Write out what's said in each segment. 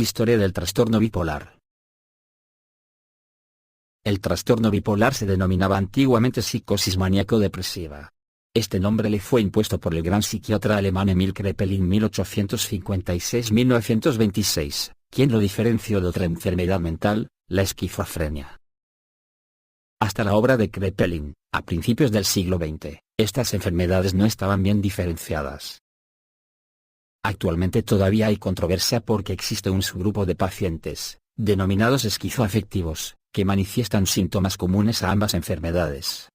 Historia del trastorno bipolar. El trastorno bipolar se denominaba antiguamente psicosis maníaco-depresiva. Este nombre le fue impuesto por el gran psiquiatra alemán Emil Kraepelin 1856-1926, quien lo diferenció de otra enfermedad mental, la esquizofrenia. Hasta la obra de Kraepelin, a principios del siglo XX, estas enfermedades no estaban bien diferenciadas. Actualmente todavía hay controversia porque existe un subgrupo de pacientes, denominados esquizoafectivos, que manifiestan síntomas comunes a ambas enfermedades.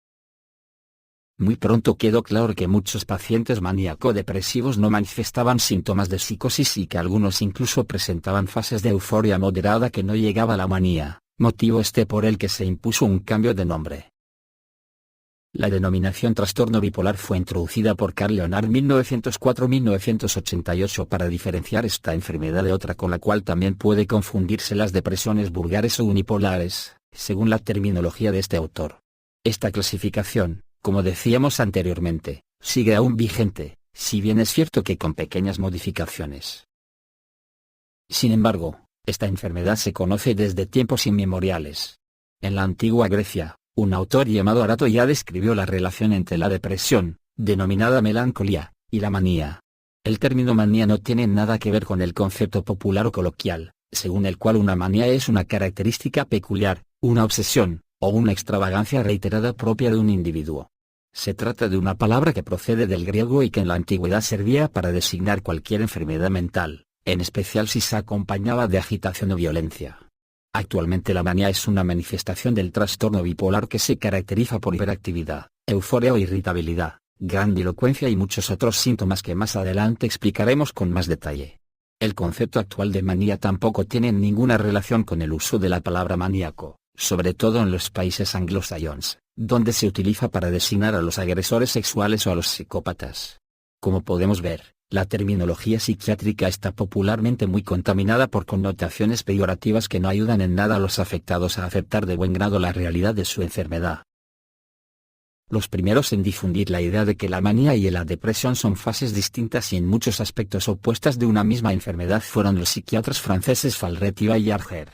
Muy pronto quedó claro que muchos pacientes maníaco-depresivos no manifestaban síntomas de psicosis y que algunos incluso presentaban fases de euforia moderada que no llegaba a la manía, motivo por el que se impuso un cambio de nombre. La denominación trastorno bipolar fue introducida por Carl Leonard 1904-1988 para diferenciar esta enfermedad de otra con la cual también puede confundirse las depresiones vulgares o unipolares, según la terminología de este autor. Esta clasificación, como decíamos anteriormente, sigue aún vigente, si bien es cierto que con pequeñas modificaciones. Sin embargo, esta enfermedad se conoce desde tiempos inmemoriales. En la antigua Grecia, un autor llamado Arato ya describió la relación entre la depresión, denominada melancolía, y la manía. El término manía no tiene nada que ver con el concepto popular o coloquial, según el cual una manía es una característica peculiar, una obsesión, o una extravagancia reiterada propia de un individuo. Se trata de una palabra que procede del griego y que en la antigüedad servía para designar cualquier enfermedad mental, en especial si se acompañaba de agitación o violencia. Actualmente la manía es una manifestación del trastorno bipolar que se caracteriza por hiperactividad, euforia o irritabilidad, grandilocuencia y muchos otros síntomas que más adelante explicaremos con más detalle. El concepto actual de manía tampoco tiene ninguna relación con el uso de la palabra maníaco, sobre todo en los países anglosajones, donde se utiliza para designar a los agresores sexuales o a los psicópatas. Como podemos ver, la terminología psiquiátrica está popularmente muy contaminada por connotaciones peyorativas que no ayudan en nada a los afectados a aceptar de buen grado la realidad de su enfermedad. Los primeros en difundir la idea de que la manía y la depresión son fases distintas y en muchos aspectos opuestas de una misma enfermedad fueron los psiquiatras franceses Falleret y Baillarger.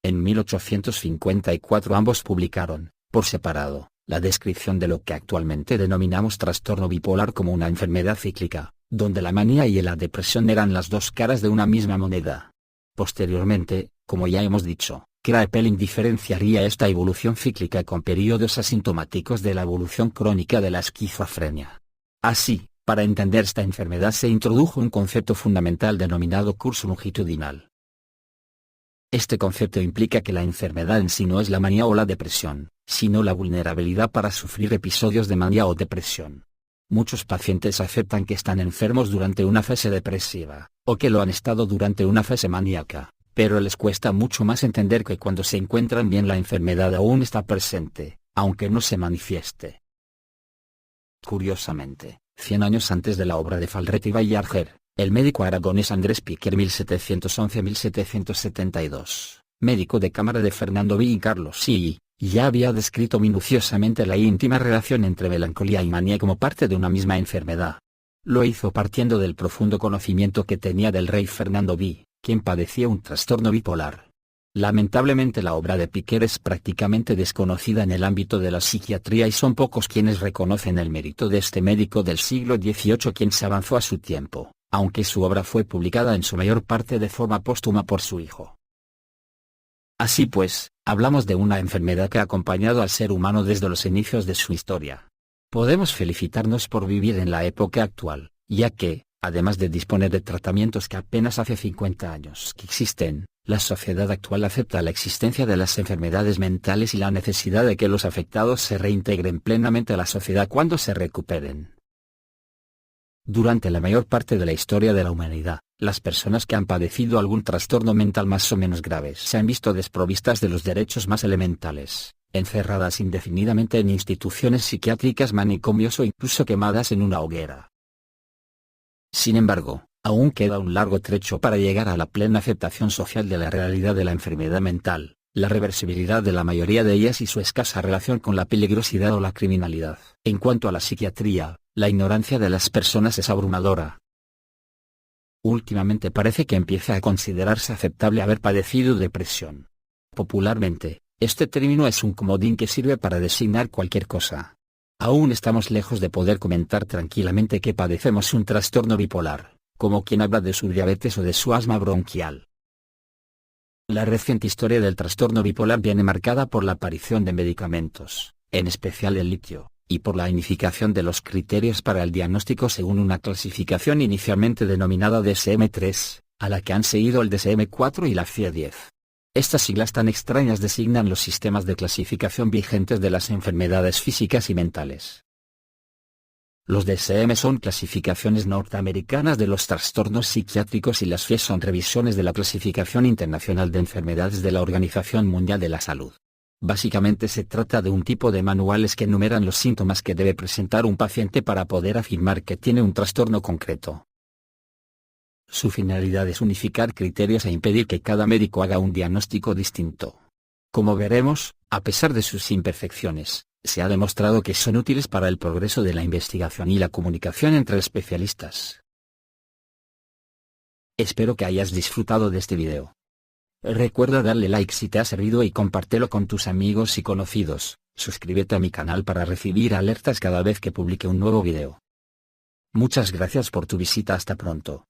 En 1854 ambos publicaron, por separado, la descripción de lo que actualmente denominamos trastorno bipolar como una enfermedad cíclica, donde la manía y la depresión eran las dos caras de una misma moneda. Posteriormente, como ya hemos dicho, Kraepelin diferenciaría esta evolución cíclica con periodos asintomáticos de la evolución crónica de la esquizofrenia. Así, para entender esta enfermedad se introdujo un concepto fundamental denominado curso longitudinal. Este concepto implica que la enfermedad en sí no es la manía o la depresión, sino la vulnerabilidad para sufrir episodios de manía o depresión. Muchos pacientes aceptan que están enfermos durante una fase depresiva, o que lo han estado durante una fase maníaca, pero les cuesta mucho más entender que cuando se encuentran bien la enfermedad aún está presente, aunque no se manifieste. Curiosamente, 100 años antes de la obra de Falleret y Baillarger, el médico aragonés Andrés Piquer 1711-1772, médico de cámara de Fernando V y Carlos I, ya había descrito minuciosamente la íntima relación entre melancolía y manía como parte de una misma enfermedad. Lo hizo partiendo del profundo conocimiento que tenía del rey Fernando V, quien padecía un trastorno bipolar. Lamentablemente la obra de Piquer es prácticamente desconocida en el ámbito de la psiquiatría y son pocos quienes reconocen el mérito de este médico del siglo XVIII quien se avanzó a su tiempo, aunque su obra fue publicada en su mayor parte de forma póstuma por su hijo. Así pues, hablamos de una enfermedad que ha acompañado al ser humano desde los inicios de su historia. Podemos felicitarnos por vivir en la época actual, ya que, además de disponer de tratamientos que apenas hace 50 años que existen, la sociedad actual acepta la existencia de las enfermedades mentales y la necesidad de que los afectados se reintegren plenamente a la sociedad cuando se recuperen. Durante la mayor parte de la historia de la humanidad, las personas que han padecido algún trastorno mental más o menos grave se han visto desprovistas de los derechos más elementales, encerradas indefinidamente en instituciones psiquiátricas, manicomios o incluso quemadas en una hoguera. Sin embargo, aún queda un largo trecho para llegar a la plena aceptación social de la realidad de la enfermedad mental, la reversibilidad de la mayoría de ellas y su escasa relación con la peligrosidad o la criminalidad. En cuanto a la psiquiatría, la ignorancia de las personas es abrumadora. Últimamente parece que empieza a considerarse aceptable haber padecido depresión. Popularmente, este término es un comodín que sirve para designar cualquier cosa. Aún estamos lejos de poder comentar tranquilamente que padecemos un trastorno bipolar, como quien habla de su diabetes o de su asma bronquial. La reciente historia del trastorno bipolar viene marcada por la aparición de medicamentos, en especial el litio, y por la unificación de los criterios para el diagnóstico según una clasificación inicialmente denominada DSM-3, a la que han seguido el DSM-4 y la CIE-10. Estas siglas tan extrañas designan los sistemas de clasificación vigentes de las enfermedades físicas y mentales. Los DSM son clasificaciones norteamericanas de los trastornos psiquiátricos y las FIE son revisiones de la Clasificación Internacional de Enfermedades de la Organización Mundial de la Salud. Básicamente se trata de un tipo de manuales que enumeran los síntomas que debe presentar un paciente para poder afirmar que tiene un trastorno concreto. Su finalidad es unificar criterios e impedir que cada médico haga un diagnóstico distinto. Como veremos, a pesar de sus imperfecciones, se ha demostrado que son útiles para el progreso de la investigación y la comunicación entre especialistas. Espero que hayas disfrutado de este video. Recuerda darle like si te ha servido y compártelo con tus amigos y conocidos. Suscríbete a mi canal para recibir alertas cada vez que publique un nuevo video. Muchas gracias por tu visita, hasta pronto.